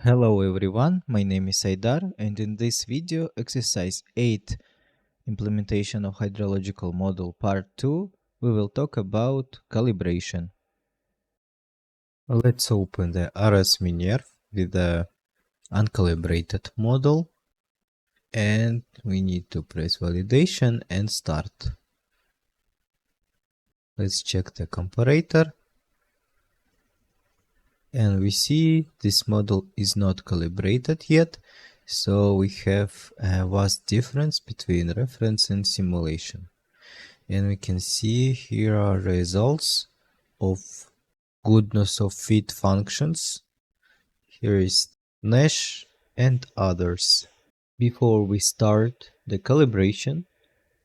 Hello everyone, my name is Aidar, and in this video, exercise 8, implementation of hydrological model part 2, we will talk about calibration. Let's open the RS-Minerv with the uncalibrated model, and we need to press validation and start. Let's check the comparator. And we see this model is not calibrated yet, so we have a vast difference between reference and simulation. And we can see here are results of goodness of fit functions. Here is Nash and others. Before we start the calibration,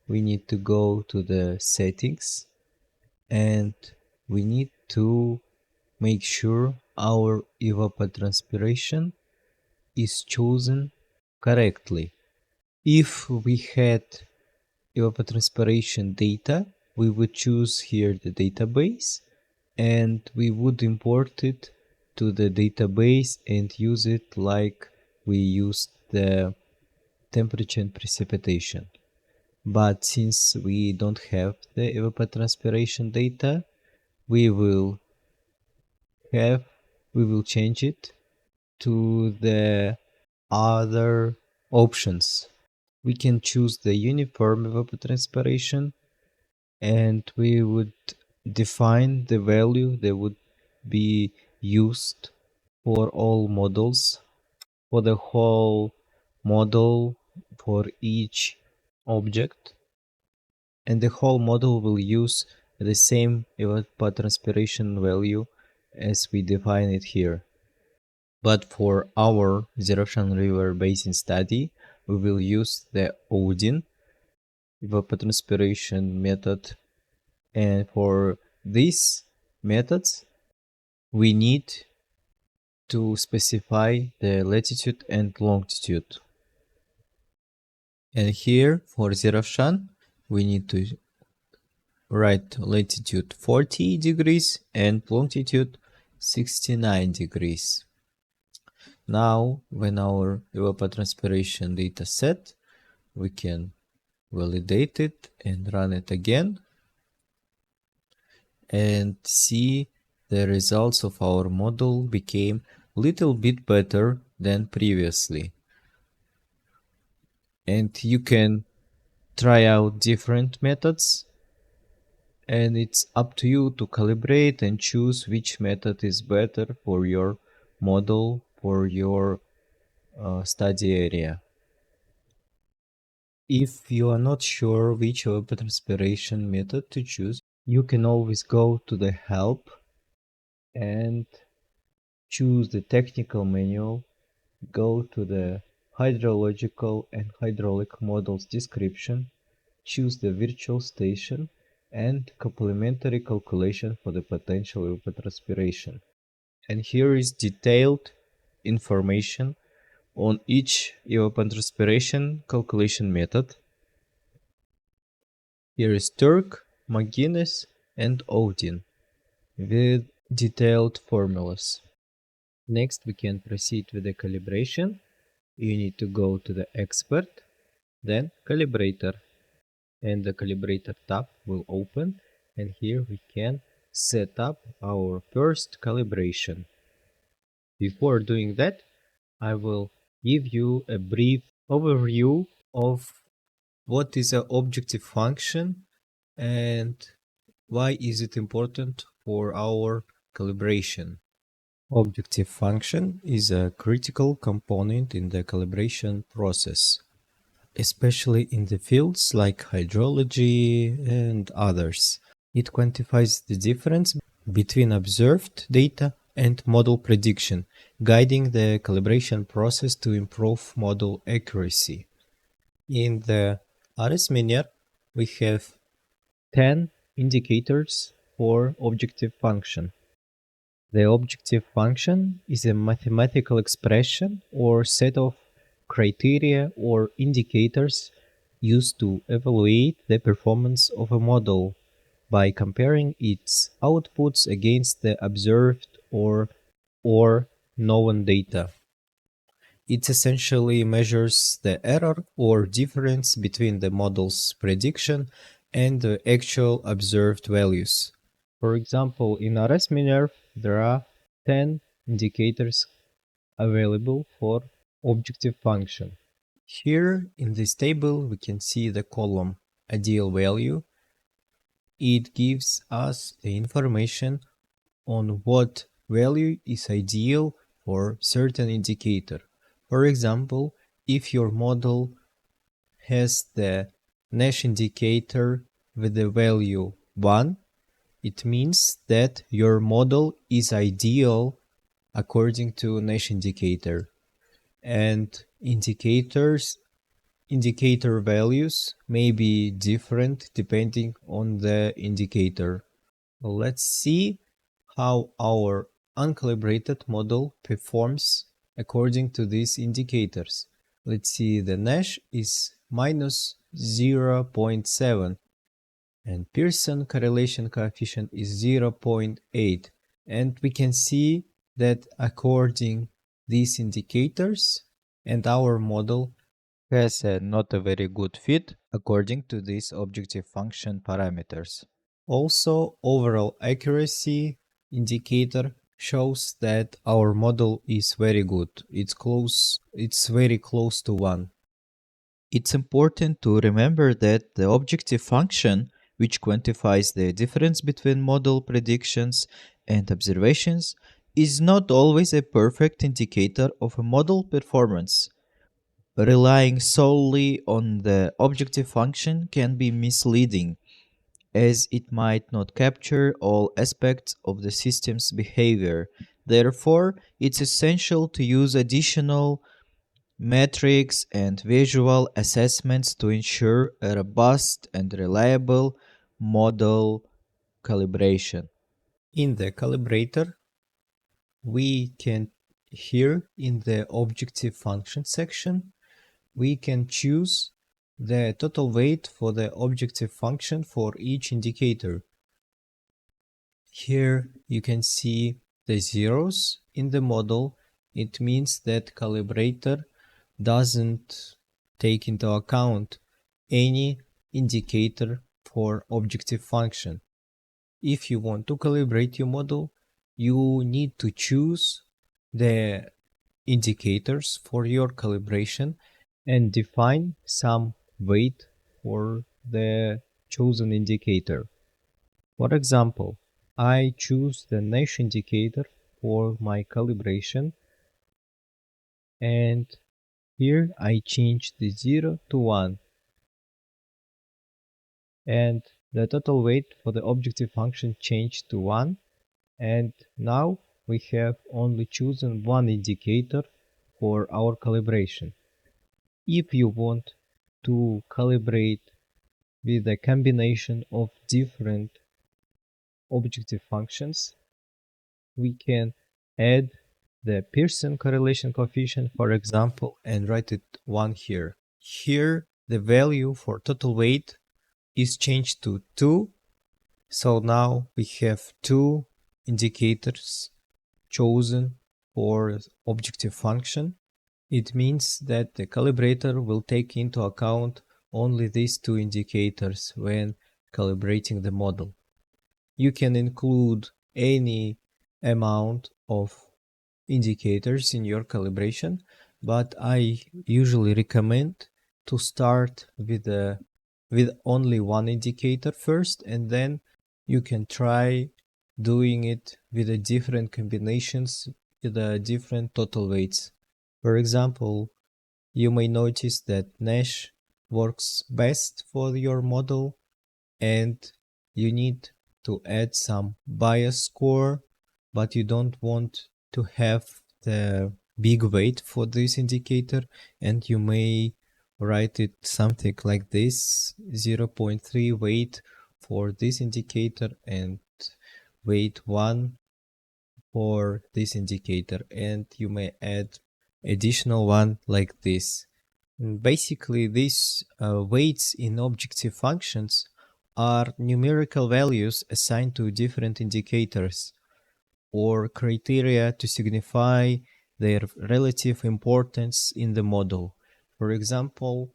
we need to go to the settings and we need to make sure our evapotranspiration is chosen correctly. If we had evapotranspiration data, we would choose here the database and we would import it to the database and use it like we used the temperature and precipitation. But since we don't have the evapotranspiration data, we will change it to the other options. We can choose the uniform evapotranspiration and we would define the value that would be used for all models, for the whole model, for each object, and the whole model will use the same evapotranspiration value as we define it here. But for our Zeroshan River Basin study, we will use the Odin evapotranspiration method, and for these methods we need to specify the latitude and longitude. And here for Zeroshan we need to write latitude 40 degrees and longitude 69 degrees. Now, when our evapotranspiration data set, we can validate it and run it again and see the results of our model became a little bit better than previously. And you can try out different methods, and it's up to you to calibrate and choose which method is better for your model, for your study area. If you are not sure which evapotranspiration method to choose, you can always go to the help and choose the technical manual, go to the hydrological and hydraulic models description, choose the virtual station and complementary calculation for the potential evapotranspiration. And here is detailed information on each evapotranspiration calculation method. Here is Turk, McGuinness and Odin with detailed formulas. Next we can proceed with the calibration. You need to go to the expert, then calibrator, and the calibrator tab will open, and here we can set up our first calibration. Before doing that, I will give you a brief overview of what is an objective function and why is it important for our calibration. Objective function is a critical component in the calibration process, especially in the fields like hydrology and others. It quantifies the difference between observed data and model prediction, guiding the calibration process to improve model accuracy. In the RS-Minerv, we have 10 indicators for objective function. The objective function is a mathematical expression or set of criteria or indicators used to evaluate the performance of a model by comparing its outputs against the observed or known data. It essentially measures the error or difference between the model's prediction and the actual observed values. For example, in RSMinerv, there are 10 indicators available for objective function. Here in this table we can see the column ideal value. It gives us the information on what value is ideal for certain indicator. For example, if your model has the Nash indicator with the value 1, it means that your model is ideal according to Nash indicator. And indicator values may be different depending on the indicator. Let's see how our uncalibrated model performs according to these indicators. Let's see, the Nash is minus 0.7 and Pearson correlation coefficient is 0.8, and we can see that according these indicators and our model has not a very good fit according to these objective function parameters. Also, overall accuracy indicator shows that our model is very good. It's very close to 1. It's important to remember that the objective function, which quantifies the difference between model predictions and observations, is not always a perfect indicator of a model performance. Relying solely on the objective function can be misleading, as it might not capture all aspects of the system's behavior. Therefore, it's essential to use additional metrics and visual assessments to ensure a robust and reliable model calibration. In the calibrator, we can here in the objective function section, we can choose the total weight for the objective function for each indicator. Here you can see the zeros in the model. It means that calibrator doesn't take into account any indicator for objective function. If you want to calibrate your model, you need to choose the indicators for your calibration and define some weight for the chosen indicator. For example, I choose the Nash indicator for my calibration, and here I change the 0 to 1, and the total weight for the objective function changed to 1, and now we have only chosen one indicator for our calibration. If you want to calibrate with a combination of different objective functions, we can add the Pearson correlation coefficient, for example, and write it 1 here. Here the value for total weight is changed to 2, so now we have 2 indicators chosen for objective function. It means that the calibrator will take into account only these 2 indicators when calibrating the model. You can include any amount of indicators in your calibration, but I usually recommend to start with only one indicator first, and then you can try doing it with the different combinations with the different total weights. For example, you may notice that Nash works best for your model, and you need to add some bias score, but you don't want to have the big weight for this indicator, and you may write it something like this: 0.3 weight for this indicator and weight 1 for this indicator, and you may add additional one like this. Basically, these weights in objective functions are numerical values assigned to different indicators or criteria to signify their relative importance in the model. For example,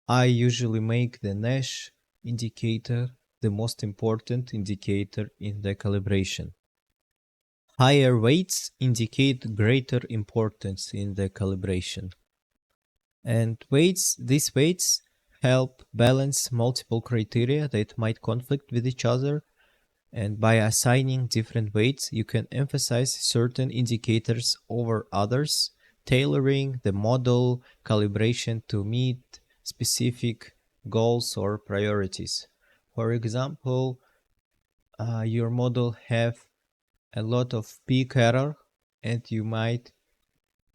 I usually make the Nash indicator the most important indicator in the calibration. Higher weights indicate greater importance in the calibration. And these weights help balance multiple criteria that might conflict with each other. And by assigning different weights, you can emphasize certain indicators over others, tailoring the model calibration to meet specific goals or priorities. For example, your model have a lot of peak error, and you might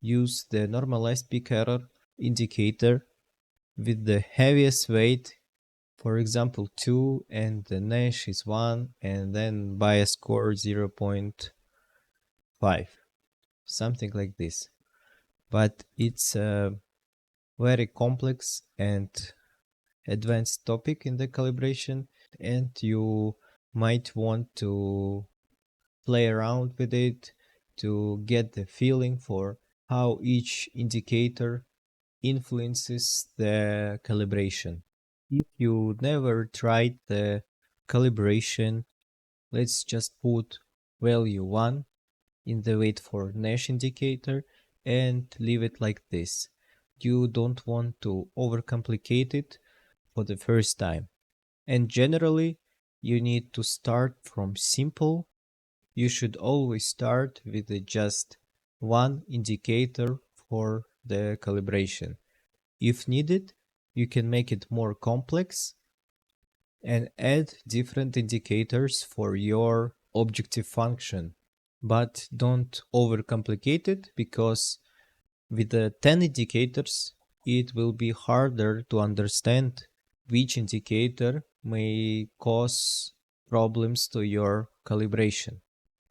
use the normalized peak error indicator with the heaviest weight, for example 2, and the Nash is 1, and then bias score 0.5, something like this. But it's a very complex and advanced topic in the calibration, and you might want to play around with it to get the feeling for how each indicator influences the calibration. If you never tried the calibration, let's just put value 1 in the weight for Nash indicator and leave it like this. You don't want to overcomplicate it for the first time. And generally, you need to start from simple. You should always start with just one indicator for the calibration. If needed, you can make it more complex and add different indicators for your objective function. But don't overcomplicate it, because with the 10 indicators, it will be harder to understand which indicator may cause problems to your calibration.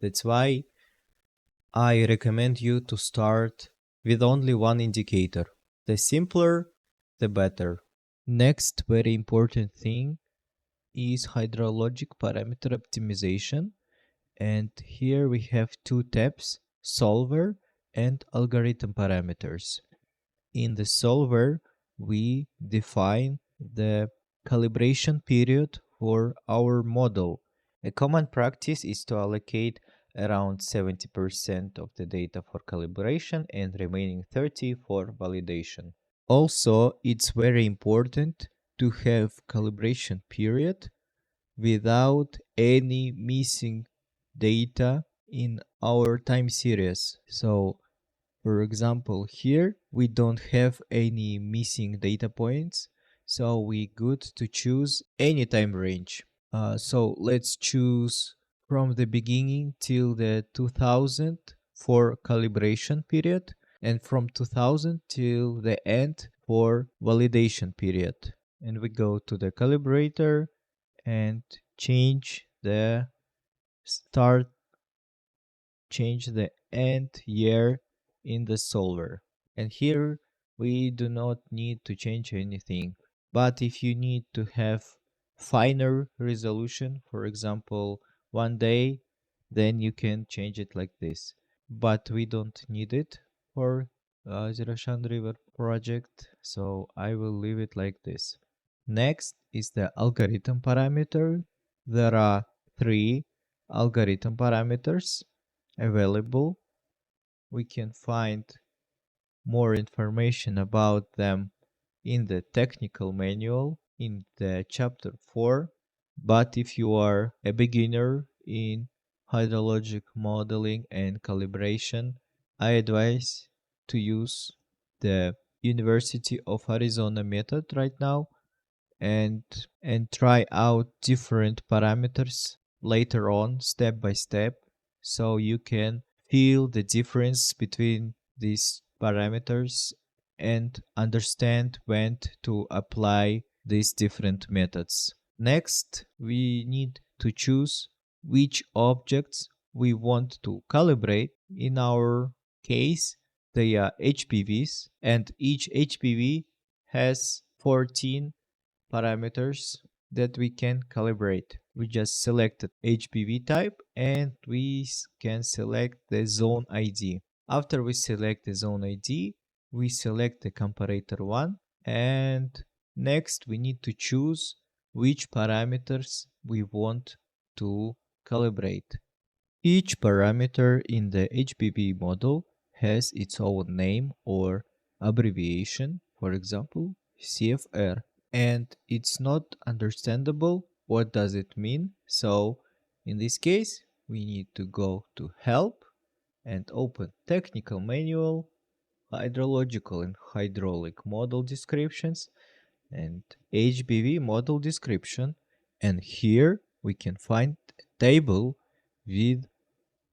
That's why I recommend you to start with only one indicator. The simpler, the better. Next very important thing is hydrologic parameter optimization. And here we have two tabs, solver and algorithm parameters. In the solver, we define the calibration period for our model. A common practice is to allocate around 70% of the data for calibration and remaining 30% for validation. Also, it's very important to have calibration period without any missing data in our time series. So, for example, here we don't have any missing data points, so we good to choose any time range. So let's choose from the beginning till the 2000 for calibration period, and from 2000 till the end for validation period. And we go to the calibrator and change the start, change the end year in the solver. And here we do not need to change anything. But if you need to have finer resolution, for example, 1 day, then you can change it like this. But we don't need it for Zirashan River project, so I will leave it like this. Next is the algorithm parameter. There are 3 algorithm parameters available. We can find more information about them in the technical manual in the chapter 4. But if you are a beginner in hydrologic modeling and calibration, I advise to use the University of Arizona method right now, and try out different parameters later on step by step, so you can feel the difference between these parameters and understand when to apply these different methods. Next, we need to choose which objects we want to calibrate. In our case, they are HPVs, and each HPV has 14 parameters that we can calibrate. We just selected HPV type, and we can select the zone ID. After we select the zone ID, we select the comparator 1, and next we need to choose which parameters we want to calibrate. Each parameter in the HBB model has its own name or abbreviation, for example, CFR, and it's not understandable what does it mean. So in this case, we need to go to Help and open Technical Manual, Hydrological and Hydraulic Model Descriptions, and HBV Model Description, and here we can find a table with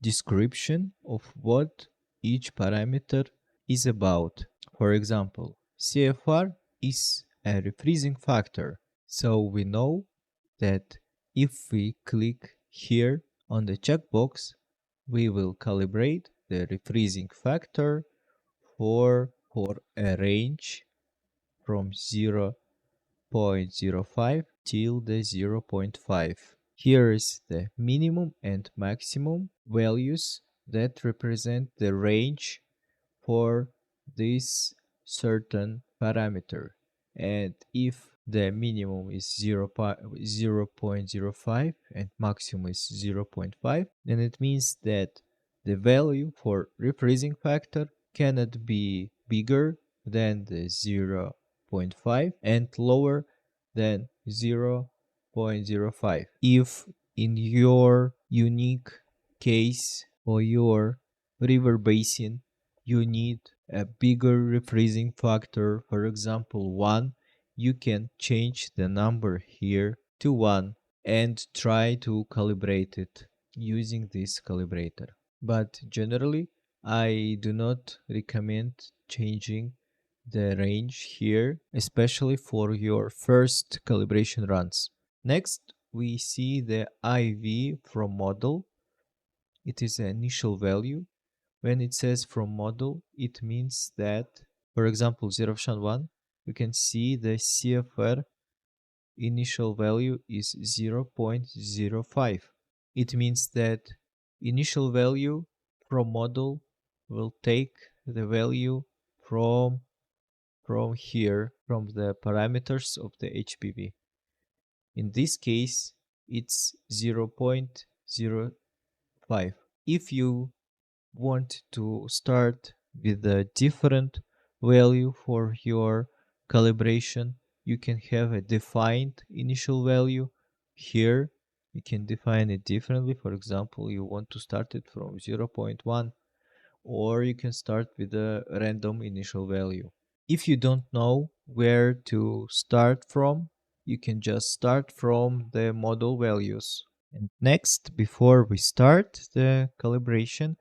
description of what each parameter is about. For example, CFR is a refreezing factor, so we know that if we click here on the checkbox, we will calibrate the refreezing factor for a range from 0.05 till the 0.5. Here is the minimum and maximum values that represent the range for this certain parameter. And if the minimum is 0.05 and maximum is 0.5, then it means that the value for refreezing factor cannot be bigger than the 0.5 and lower than 0.05. If in your unique case or your river basin you need a bigger refreezing factor, for example 1, you can change the number here to 1 and try to calibrate it using this calibrator. But generally, I do not recommend changing the range here, especially for your first calibration runs. Next, we see the IV from model. It is an initial value. When it says from model, it means that, for example, 0.1, we can see the CFR initial value is 0.05. It means that initial value from model will take the value from here, from the parameters of the HPV. In this case, it's 0.05. If you want to start with a different value for your calibration, you can have a defined initial value. Here, you can define it differently. For example, you want to start it from 0.1, or you can start with a random initial value. If you don't know where to start from, you can just start from the model values. And next, before we start the calibration,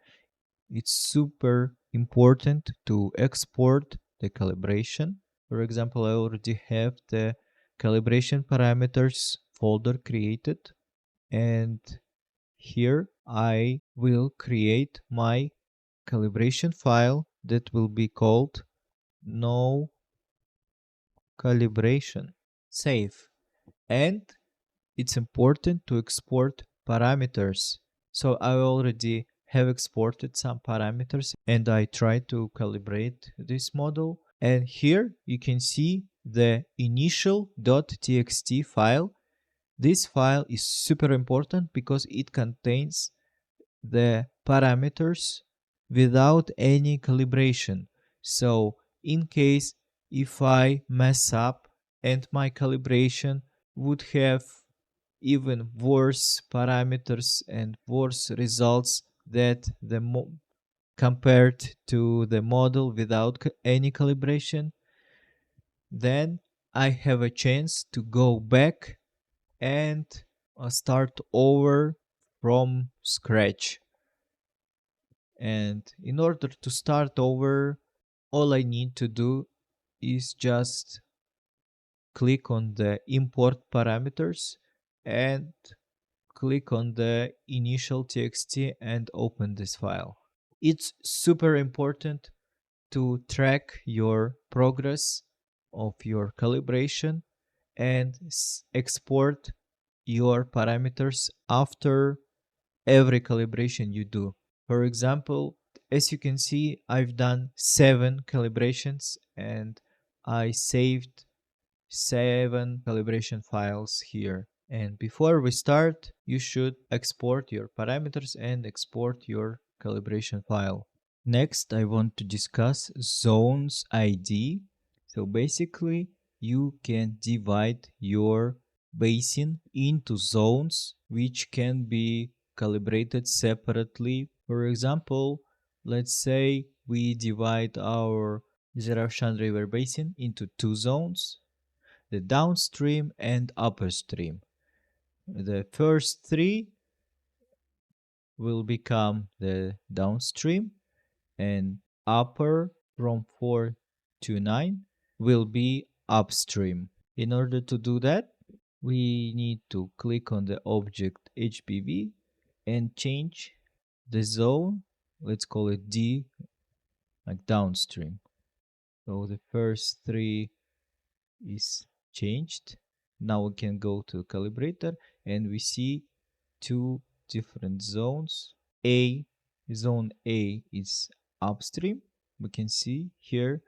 it's super important to export the calibration. For example, I already have the calibration parameters folder created, and here I will create my calibration file that will be called no calibration. Save. And it's important to export parameters. So I already have exported some parameters and I try to calibrate this model. And here you can see the initial.txt file. This file is super important because it contains the parameters without any calibration. So in case if I mess up and my calibration would have even worse parameters and worse results that compared to the model without any calibration, then I have a chance to go back and start over from scratch. And in order to start over, all I need to do is just click on the import parameters and click on the initial txt and open this file. It's super important to track your progress of your calibration and export your parameters after every calibration you do. For example, as you can see, I've done 7 calibrations and I saved 7 calibration files here. And before we start, you should export your parameters and export your calibration file. Next, I want to discuss zones ID. So basically, you can divide your basin into zones which can be calibrated separately. For example, let's say we divide our Zerafshan River basin into 2 zones, the downstream and upstream. The first 3 will become the downstream, and upper from 4 to 9 will be upstream. In order to do that, we need to click on the object HPV and change the zone. Let's call it D, like downstream. So the first 3 is changed. Now we can go to calibrator and we see 2 different zones. Zone A is upstream. We can see here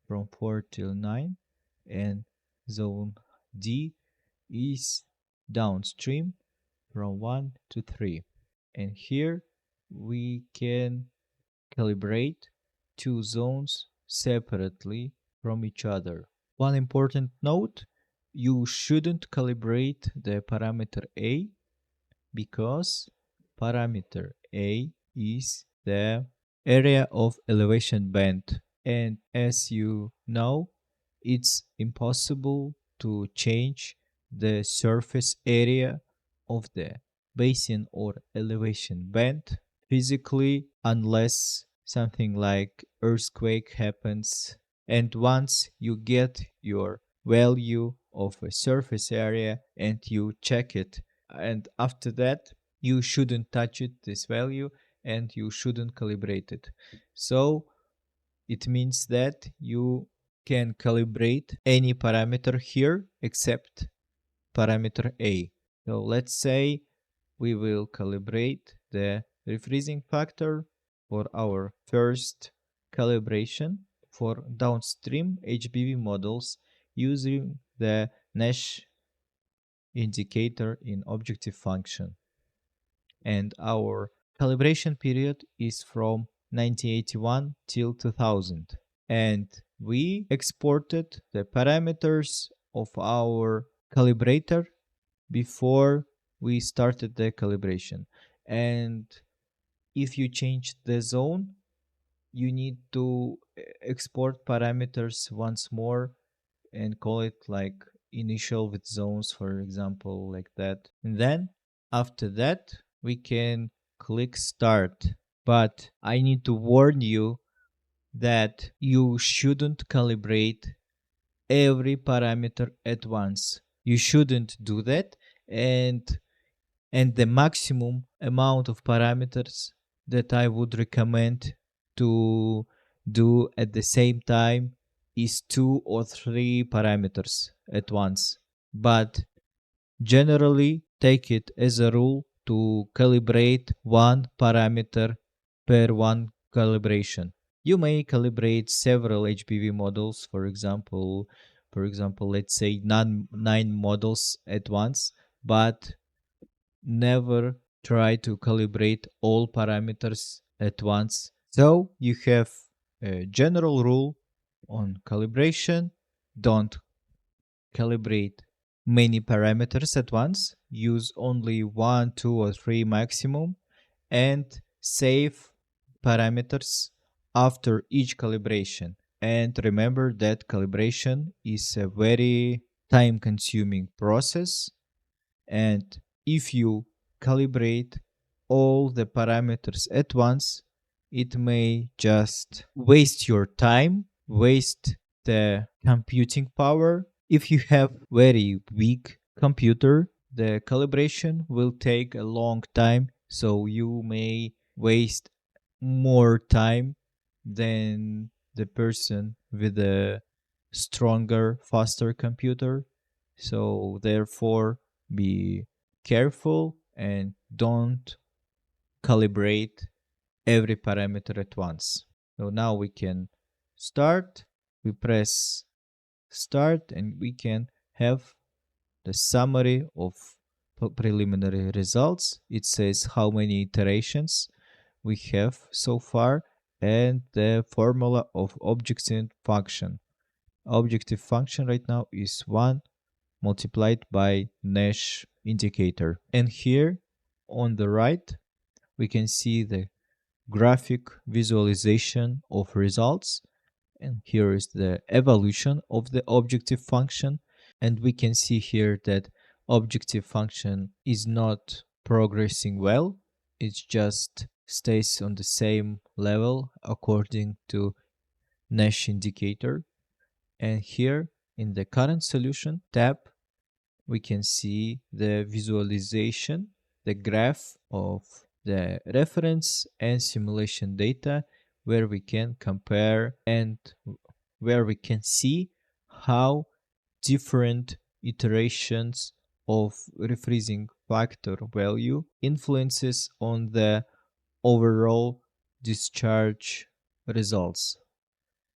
from 4 till 9, and zone D is downstream from 1 to 3. And here we can calibrate 2 zones separately from each other. One important note, you shouldn't calibrate the parameter A because parameter A is the area of elevation band, and as you know, it's impossible to change the surface area of the basin or elevation band physically unless something like earthquake happens. And once you get your value of a surface area and you check it, and after that you shouldn't touch it, this value, and you shouldn't calibrate it. So it means that you can calibrate any parameter here except parameter A. So let's say we will calibrate the refreezing factor for our first calibration for downstream HBV models using the Nash indicator in objective function. And our calibration period is from 1981 till 2000. And we exported the parameters of our calibrator before we started the calibration. And if you change the zone, you need to export parameters once more and call it like initial with zones, for example, like that. And then after that, we can click start. But I need to warn you that you shouldn't calibrate every parameter at once. You shouldn't do that, and the maximum amount of parameters that I would recommend to do at the same time is 2 or 3 parameters at once. But generally take it as a rule to calibrate 1 parameter per 1 calibration. You may calibrate several HPV models, for example, let's say 9 models at once, but never try to calibrate all parameters at once. So you have a general rule on calibration: don't calibrate many parameters at once, use only 1, 2 or 3 maximum, and save parameters after each calibration. And remember that calibration is a very time consuming process, and if you calibrate all the parameters at once, it may just waste your time, waste the computing power. If you have very weak computer, the calibration will take a long time, so you may waste more time than the person with a stronger, faster computer. So therefore, be careful and don't calibrate every parameter at once. So now we can start, we press start, and we can have the summary of preliminary results. It says how many iterations we have so far and the formula of objective function. Objective function right now is 1 multiplied by Nash indicator. And here on the right, we can see the graphic visualization of results. And here is the evolution of the objective function. And we can see here that objective function is not progressing well. It just stays on the same level according to Nash indicator. And here in the current solution tab, we can see the visualization, the graph of the reference and simulation data, where we can compare and where we can see how different iterations of refreezing factor value influences on the overall discharge results.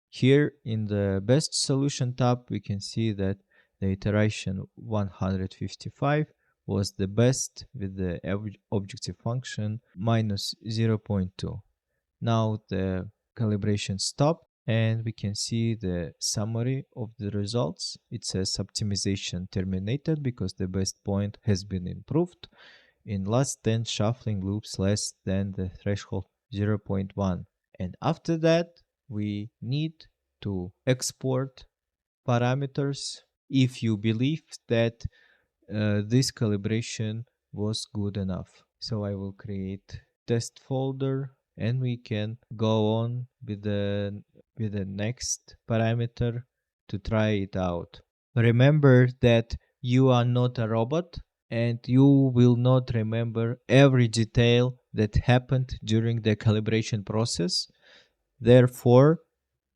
Here in the best solution tab, we can see that the iteration 155 was the best with the objective function minus 0.2. Now the calibration stopped and we can see the summary of the results. It says optimization terminated because the best point has been improved in last 10 shuffling loops less than the threshold 0.1. And after that, we need to export parameters if you believe that this calibration was good enough. So I will create test folder and we can go on with the next parameter to try it out. Remember that you are not a robot and you will not remember every detail that happened during the calibration process. Therefore,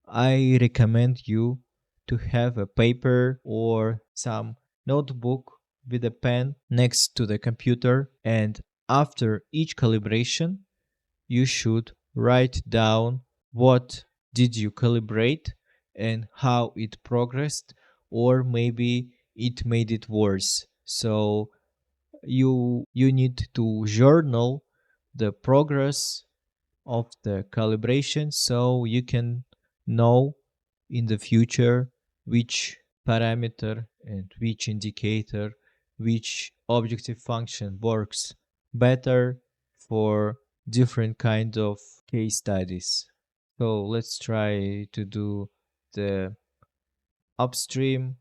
I recommend you to have a paper or some notebook with a pen next to the computer, and after each calibration you should write down what did you calibrate and how it progressed, or maybe it made it worse. So you need to journal the progress of the calibration so you can know in the future which parameter and which indicator, which objective function works better for different kind of case studies. So let's try to do the upstream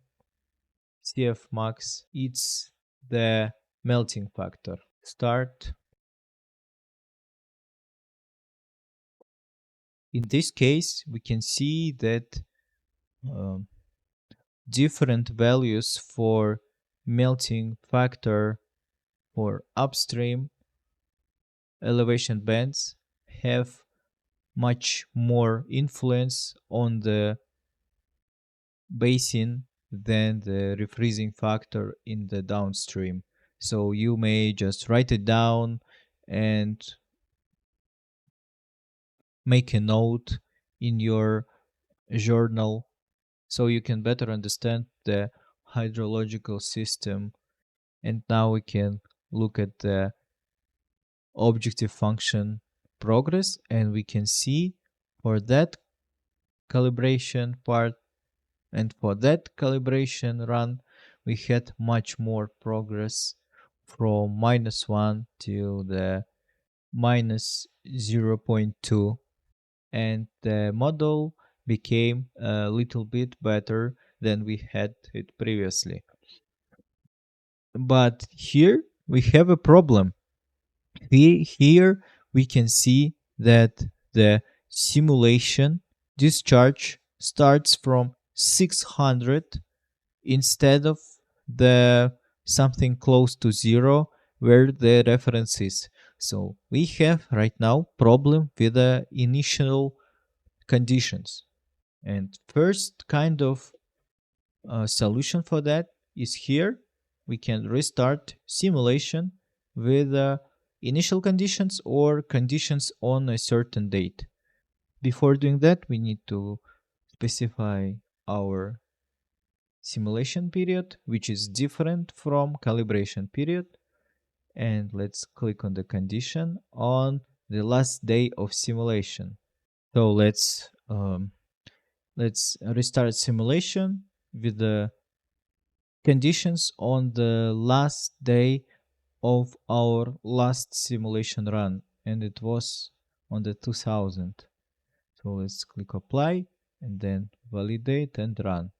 CF max. It's the melting factor. Start. In this case, we can see that um, different values for melting factor for upstream elevation bands have much more influence on the basin than the refreezing factor in the downstream. So you may just write it down and make a note in your journal so you can better understand the hydrological system. And now we can look at the objective function progress, and we can see for that calibration part and for that calibration run we had much more progress from -1 till the -0.2, and the model became a little bit better than we had it previously. But here we have a problem. Here we can see that the simulation discharge starts from 600 instead of the something close to 0 where the reference is. So we have right now problem with the initial conditions. And first kind of solution for that is here. We can restart simulation with initial conditions or conditions on a certain date. Before doing that, we need to specify our simulation period, which is different from calibration period. And let's click on the condition on the last day of simulation. So let's restart simulation with the conditions on the last day of our last simulation run, and it was on the 2000. So let's click apply and then validate and run.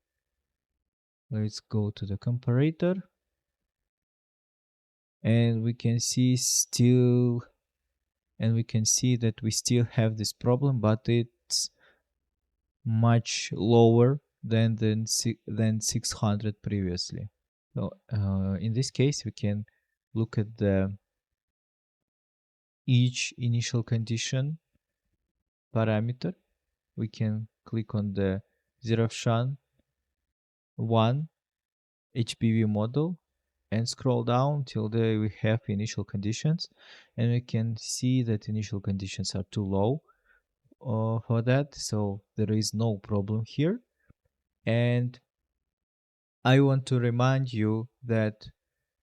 Let's go to the comparator, and we can see that we still have this problem, but it's much lower than 600 previously. So in this case, we can look at each initial condition parameter. We can click on the Zerafshan 1 HPV model and scroll down till there we have initial conditions, and we can see that initial conditions are too low for that, so there is no problem here. And I want to remind you that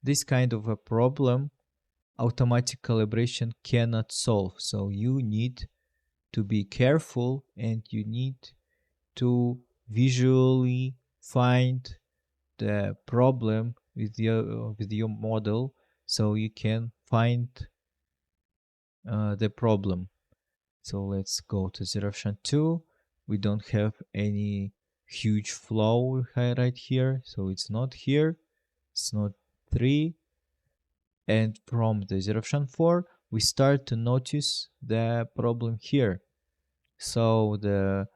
this kind of a problem automatic calibration cannot solve, so you need to be careful and you need to visually find the problem with your model so you can find the problem. So let's go to Zerafshan 2. We don't have any huge flow right here, so it's not here. It's not 3. And from the Zerafshan 4, we start to notice the problem here. So the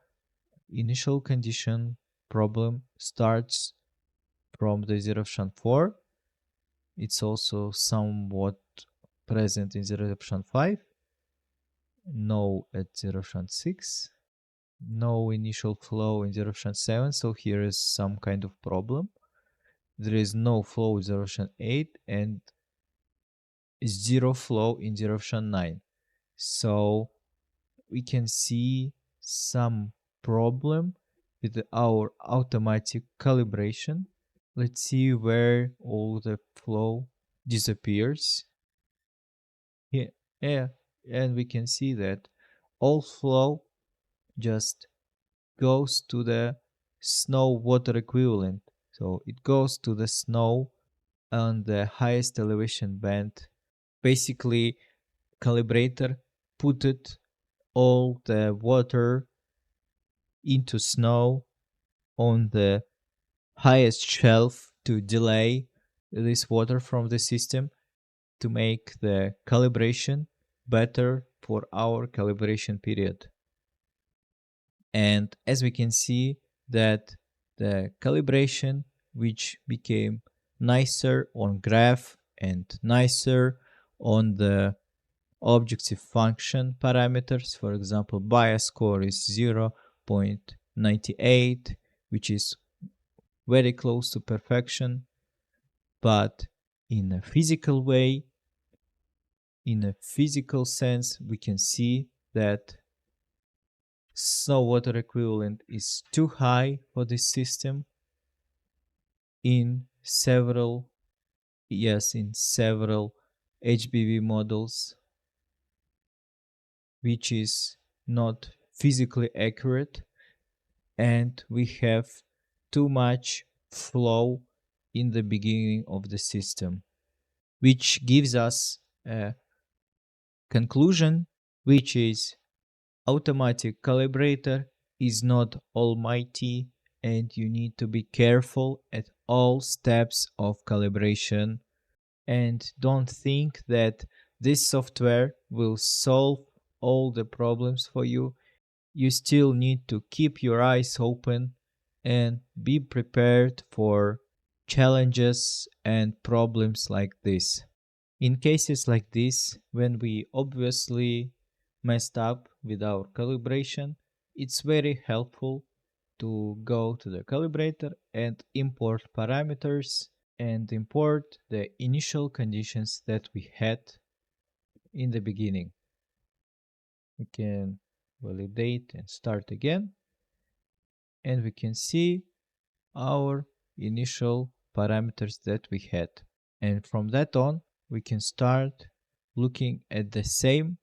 initial condition problem starts from the Zerafshan 4. It's also somewhat present in Zerafshan 5. No at Zerafshan 6. No initial flow in Zerafshan 7, so here is some kind of problem. There is no flow in Zerafshan 8 and zero flow in Zerafshan 9. So we can see some problem with our automatic calibration. Let's see where all the flow disappears. Here, yeah, and we can see that all flow just goes to the snow water equivalent. So it goes to the snow on the highest elevation band. Basically, calibrator put all the water into snow on the highest shelf to delay this water from the system to make the calibration better for our calibration period. And as we can see that the calibration, which became nicer on graph and nicer on the objective function parameters, for example, bias score is 0.98, which is very close to perfection, but in a physical way, in a physical sense, we can see that snow water equivalent is too high for this system in several HBV models, which is not physically accurate, and we have too much flow in the beginning of the system, which gives us a conclusion, which is automatic calibrator is not almighty, and you need to be careful at all steps of calibration, and don't think that this software will solve all the problems for you. You still need to keep your eyes open and be prepared for challenges and problems like this. In cases like this, when we obviously messed up with our calibration, it's very helpful to go to the calibrator and import parameters and import the initial conditions that we had in the beginning. We can validate and start again, and we can see our initial parameters that we had. And from that on, we can start looking at the same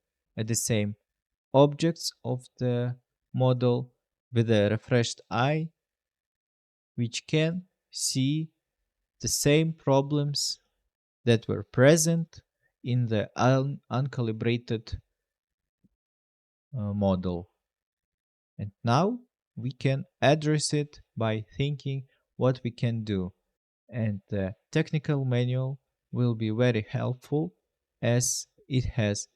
objects of the model with a refreshed eye, which can see the same problems that were present in the uncalibrated model. And now we can address it by thinking what we can do. And the technical manual will be very helpful as it has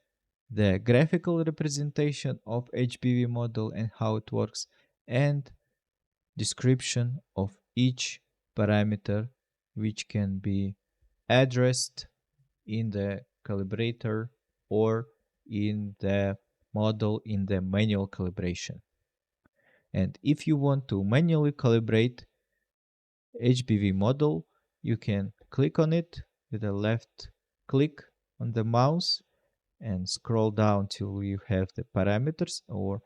the graphical representation of HPV model and how it works, and description of each parameter which can be addressed in the calibrator or in the model in the manual calibration. And if you want to manually calibrate HPV model, you can click on it with a left click on the mouse and scroll down till you have the parameters or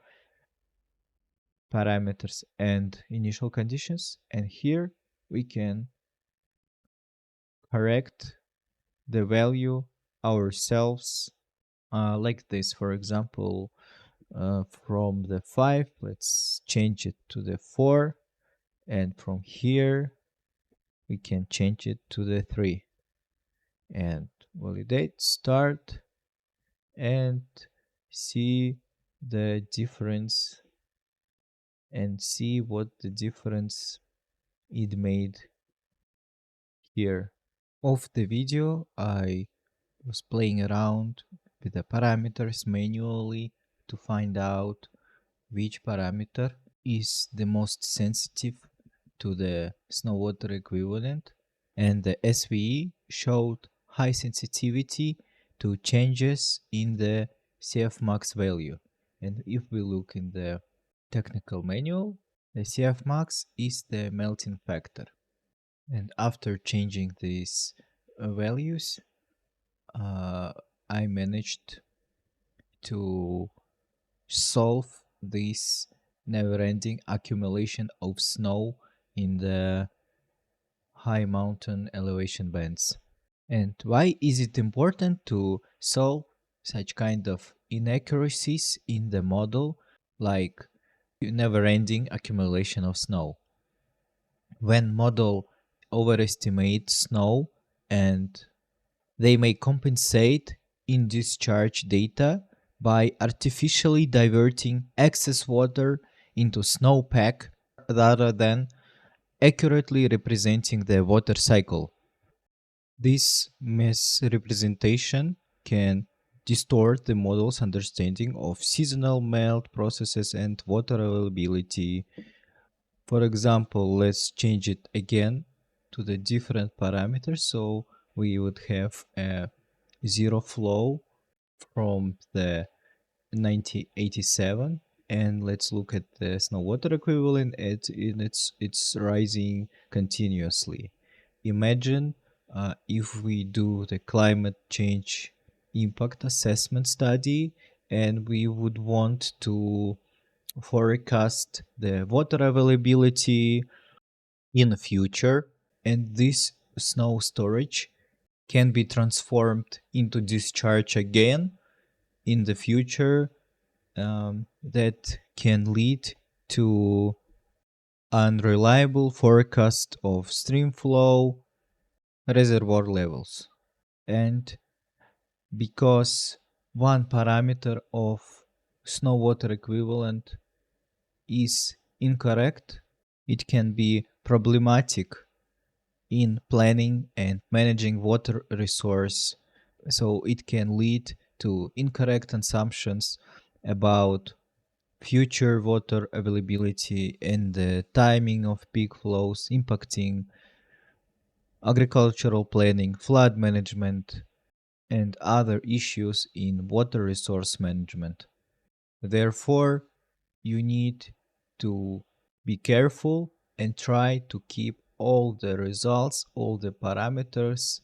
parameters and initial conditions, and here we can correct the value ourselves, like this. For example, from the 5 let's change it to the 4, and from here we can change it to the 3 and validate, start, and see the difference and see what the difference it made here. Of the video, I was playing around with the parameters manually to find out which parameter is the most sensitive to the snow water equivalent, and the SVE showed high sensitivity to changes in the CF max value. And if we look in the technical manual, the CF max is the melting factor. And after changing these values, I managed to solve this never-ending accumulation of snow in the high mountain elevation bands. And why is it important to solve such kind of inaccuracies in the model, like never-ending accumulation of snow? When model overestimates snow, and they may compensate in discharge data by artificially diverting excess water into snowpack rather than accurately representing the water cycle. This misrepresentation can distort the model's understanding of seasonal melt processes and water availability. For example, let's change it again to the different parameters. So we would have a zero flow from the 1987, and let's look at the snow water equivalent. It's rising continuously. Imagine if we do the climate change impact assessment study and we would want to forecast the water availability in the future, and this snow storage can be transformed into discharge again in the future. That can lead to unreliable forecast of stream flow, reservoir levels. And because one parameter of snow water equivalent is incorrect, it can be problematic in planning and managing water resource. So it can lead to incorrect assumptions about future water availability and the timing of peak flows, impacting agricultural planning, flood management, and other issues in water resource management. Therefore, you need to be careful and try to keep all the results, all the parameters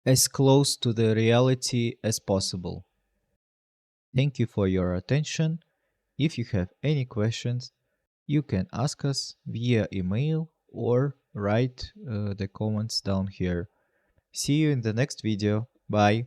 as close to the reality as possible. Thank you for your attention. If you have any questions, you can ask us via email or write the comments down here. See you in the next video. Bye.